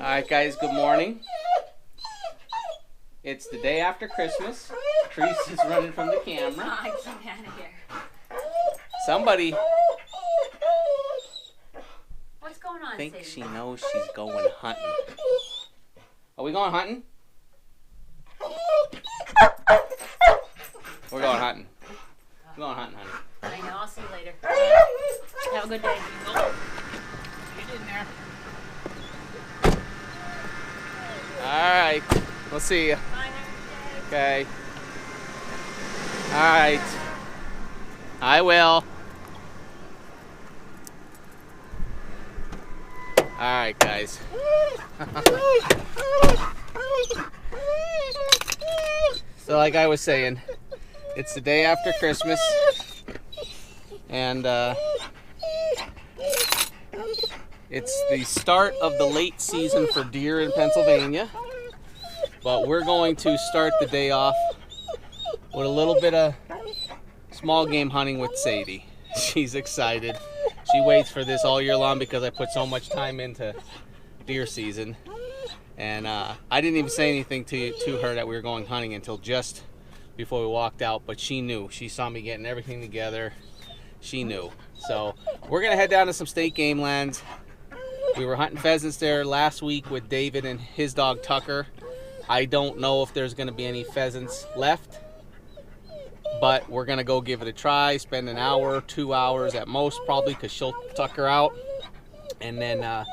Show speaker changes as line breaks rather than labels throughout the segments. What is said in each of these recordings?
Alright guys, good morning. It's the day after Christmas. Treese is running from the camera.
I can't out of here.
Somebody
What's going on,
thinks
Sadie?
she knows she's going hunting. Are we going hunting? We're going hunting. We're going hunting, honey.
I know, I'll see you later. Have a good day.
Get in there. Alright, we'll see you.
Bye, have a good day.
Okay. Alright. I will. Alright, guys. So like I was saying, it's the day after Christmas. And it's the start of the late season for deer in Pennsylvania. But we're going to start the day off with a little bit of small game hunting with Sadie. She's excited. She waits for this all year long because I put so much time into deer season. And I didn't even say anything to her that we were going hunting until just before we walked out. But she knew. She saw me getting everything together. She knew. So we're going to head down to some state game lands. We were hunting pheasants there last week with David and his dog Tucker. I don't know if there's going to be any pheasants left, but we're going to go give it a try, spend an hour, 2 hours at most probably, because she'll tuck her out, and then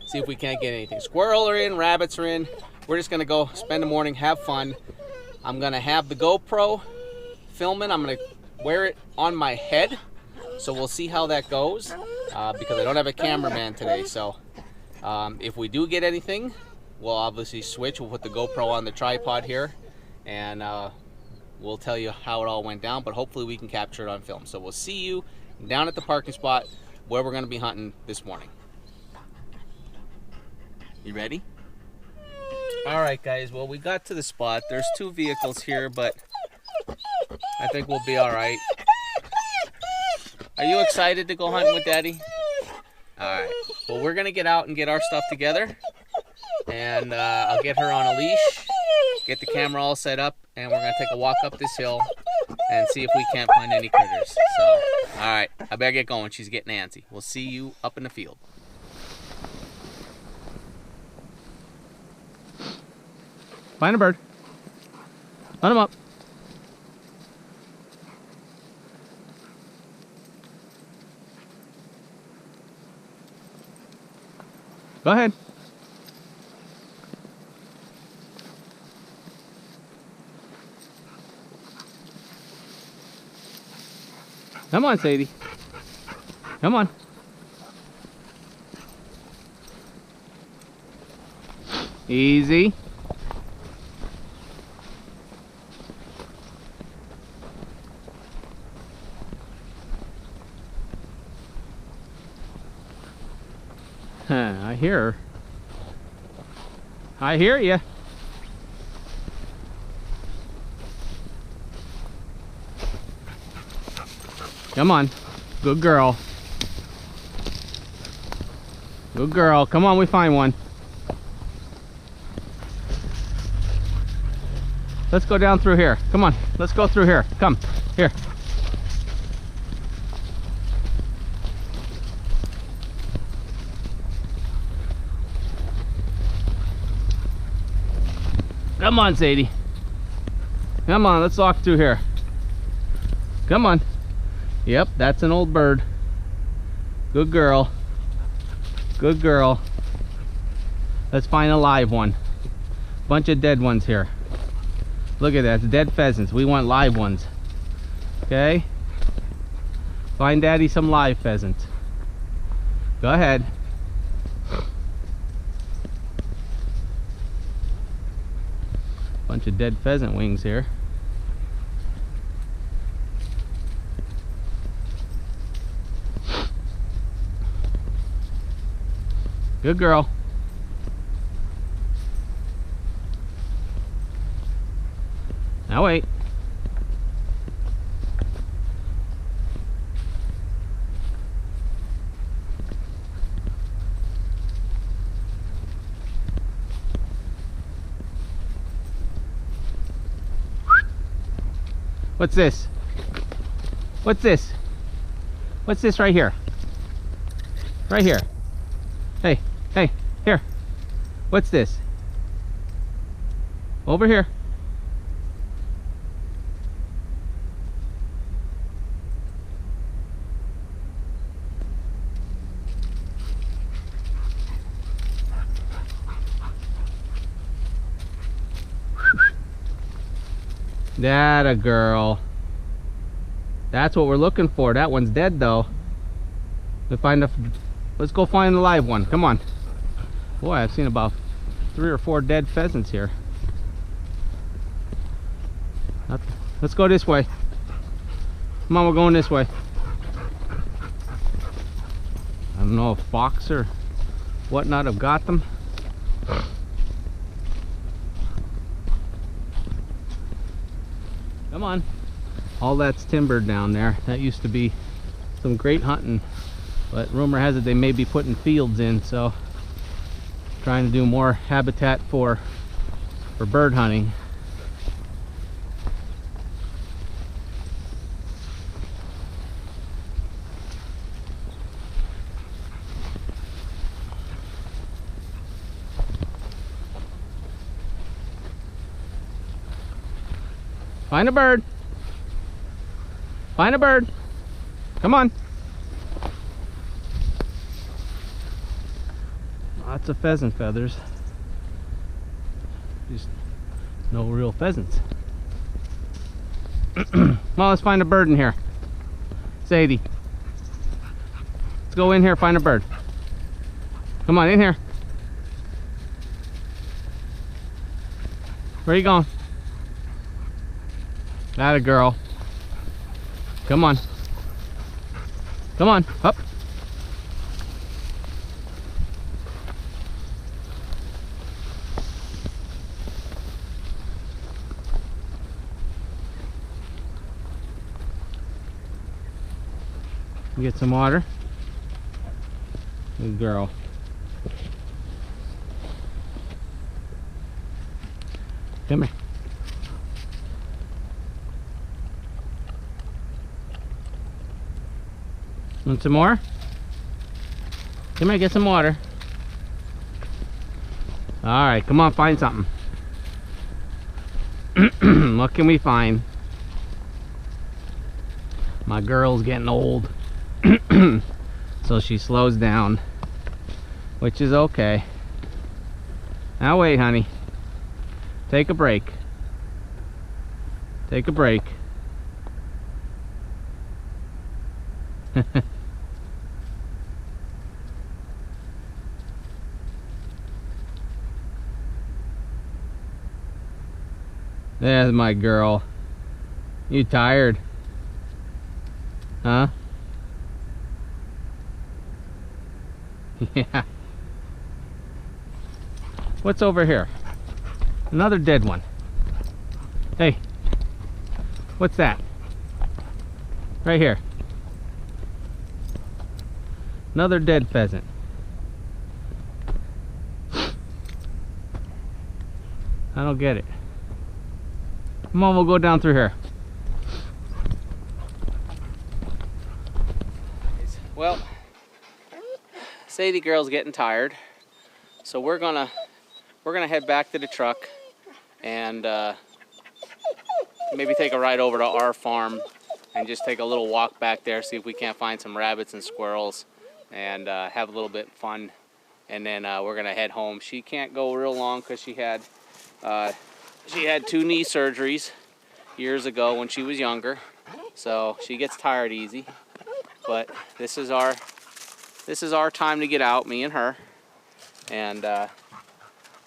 see if we can't get anything. Squirrel are in, rabbits are in. We're just going to go spend the morning, have fun. I'm going to have the GoPro filming. I'm going to wear it on my head, so we'll see how that goes, because I don't have a cameraman today. So if we do get anything, we'll obviously switch. We'll put the GoPro on the tripod here, and we'll tell you how it all went down, but hopefully we can capture it on film. So we'll see you down at the parking spot where we're going to be hunting this morning. You ready? All right, guys. Well, we got to the spot. There's 2 vehicles here, but I think we'll be all right. Are you excited to go hunting with Daddy? All right. Well, we're going to get out and get our stuff together. And I'll get her on a leash, get the camera all set up, and we're going to take a walk up this hill and see if we can't find any critters. So, all right, I better get going. She's getting antsy. We'll see you up in the field. Find a bird. Let him up. Go ahead. Come on, Sadie. Come on. Easy. I hear her. I hear you. Come on. Good girl. Good girl. Come on, we find one. Let's go down through here. Come on. Let's go through here. Come. Here. Come on, Sadie. Come on, let's walk through here. Come on. Yep, that's an old bird. Good girl. Good girl. Let's find a live one. Bunch of dead ones here. Look at that, it's dead pheasants. We want live ones. Okay? Find Daddy some live pheasants. Go ahead. Bunch of dead pheasant wings here. Good girl. Now wait. What's this? What's this? What's this right here? Right here. Hey, hey, here. What's this? Over here. That a girl. That's what we're looking for. That one's dead though. Let's go find the live one. Come on. Boy, I've seen about 3 or 4 dead pheasants here. Let's go this way. Come on, we're going this way. I don't know if fox or whatnot have got them. Come on. All that's timbered down there. That used to be some great hunting, but rumor has it they may be putting fields in, so trying to do more habitat for bird hunting. Find a bird. Find a bird. Come on. Lots of pheasant feathers. Just no real pheasants. Well, let's find a bird in here. Sadie. Let's go in here, find a bird. Come on, in here. Where are you going? Atta girl. Come on. Come on, up. Get some water. Good girl. Come here. Want some more? Come here, get some water. Alright, come on, find something. What can we find? My girl's getting old. So she slows down, which is okay. Now wait, honey. Take a break. Take a break. There's my girl. You tired? Huh? Yeah. What's over here? Another dead one. Hey. What's that? Right here. Another dead pheasant. I don't get it. Come on, we'll go down through here. Well, Sadie girl's getting tired, so we're gonna head back to the truck and maybe take a ride over to our farm and just take a little walk back there, see if we can't find some rabbits and squirrels and have a little bit of fun. And then we're gonna head home. She can't go real long because she had 2 knee surgeries years ago when she was younger, so she gets tired easy. But this is our time to get out, me and her, and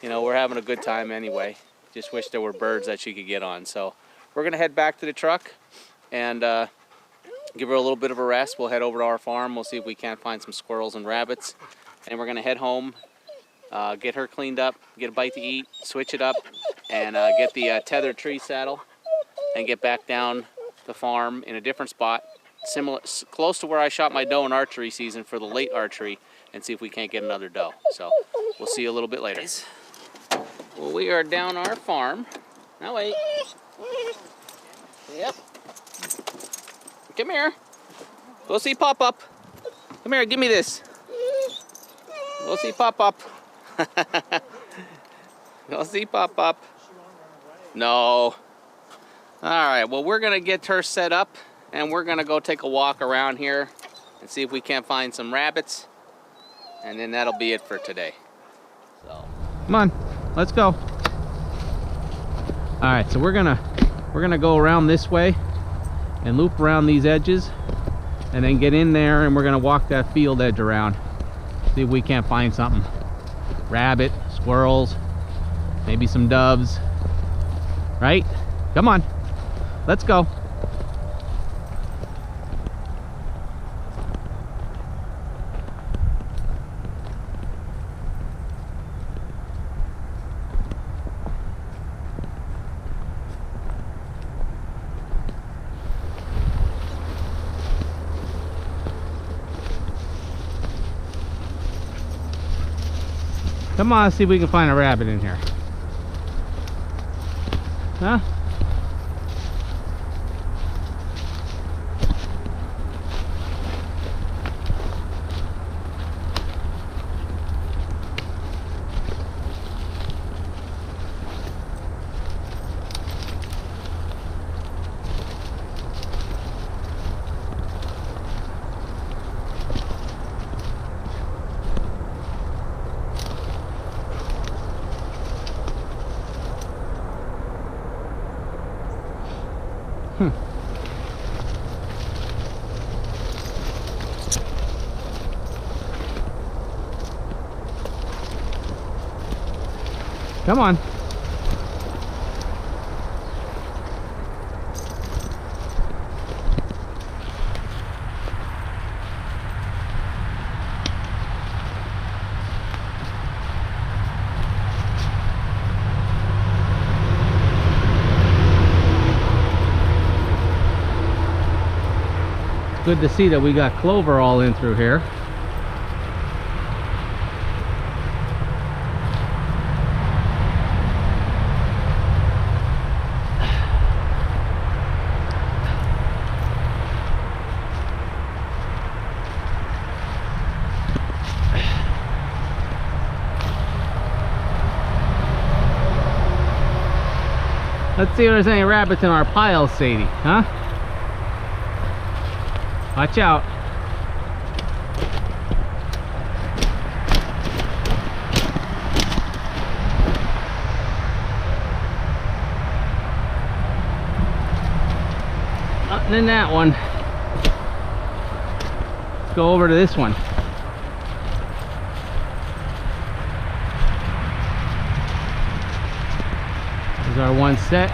you know, we're having a good time anyway. Just wish there were birds that she could get on. So we're gonna head back to the truck and give her a little bit of a rest. We'll head over to our farm. We'll see if we can't find some squirrels and rabbits, and we're gonna head home, get her cleaned up, get a bite to eat, switch it up, and get the tethered tree saddle and get back down the farm in a different spot, similar, close to where I shot my doe in archery season for the late archery, and see if we can't get another doe. So we'll see you a little bit later. Well, we are down our farm. Now wait. Yep. Come here. Go see Pop-Up. Come here, give me this. Go see Pop-Up. Go see Pop-Up. No. All right, well, we're gonna get her set up and we're gonna go take a walk around here and see if we can't find some rabbits. And then that'll be it for today. So, come on, let's go. All right, so we're gonna go around this way and loop around these edges and then get in there, and we're gonna walk that field edge around. See if we can't find something. Rabbit, squirrels, maybe some doves, right? Come on, let's go. Come on, see if we can find a rabbit in here. Huh? Come on. Good to see that we got clover all in through here. Let's see if there's any rabbits in our pile, Sadie, huh? Watch out. Nothing in that one. Let's go over to this one. There's our one set.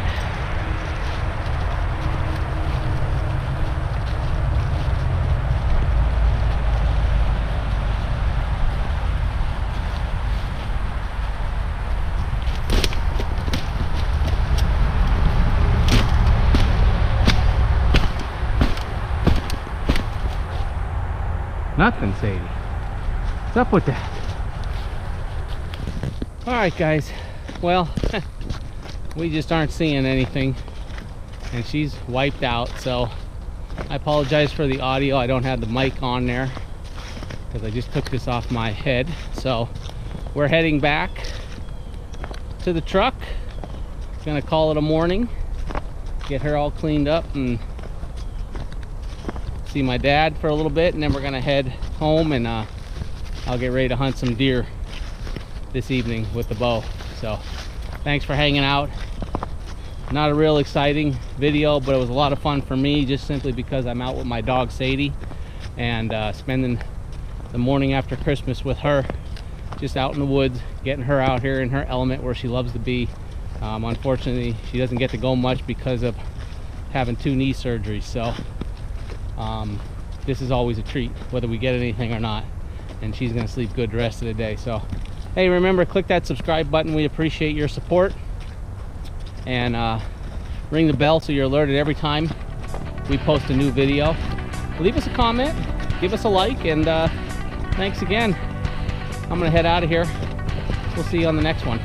Nothing, Sadie. What's up with that? All right, guys. Well, we just aren't seeing anything, and she's wiped out. So I apologize for the audio. I don't have the mic on there because I just took this off my head. So we're heading back to the truck. Gonna call it a morning, get her all cleaned up, and see my dad for a little bit, and then we're gonna head home, and I'll get ready to hunt some deer this evening with the bow. So thanks for hanging out. Not a real exciting video, but it was a lot of fun for me, just simply because I'm out with my dog Sadie, and spending the morning after Christmas with her, just out in the woods, getting her out here in her element where she loves to be. Unfortunately, she doesn't get to go much because of having 2 knee surgeries. So this is always a treat, whether we get anything or not, and she's gonna sleep good the rest of the day. So hey, remember, click that subscribe button. We appreciate your support, and ring the bell so you're alerted every time we post a new video. Leave us a comment, give us a like, and thanks again. I'm gonna head out of here. We'll see you on the next one.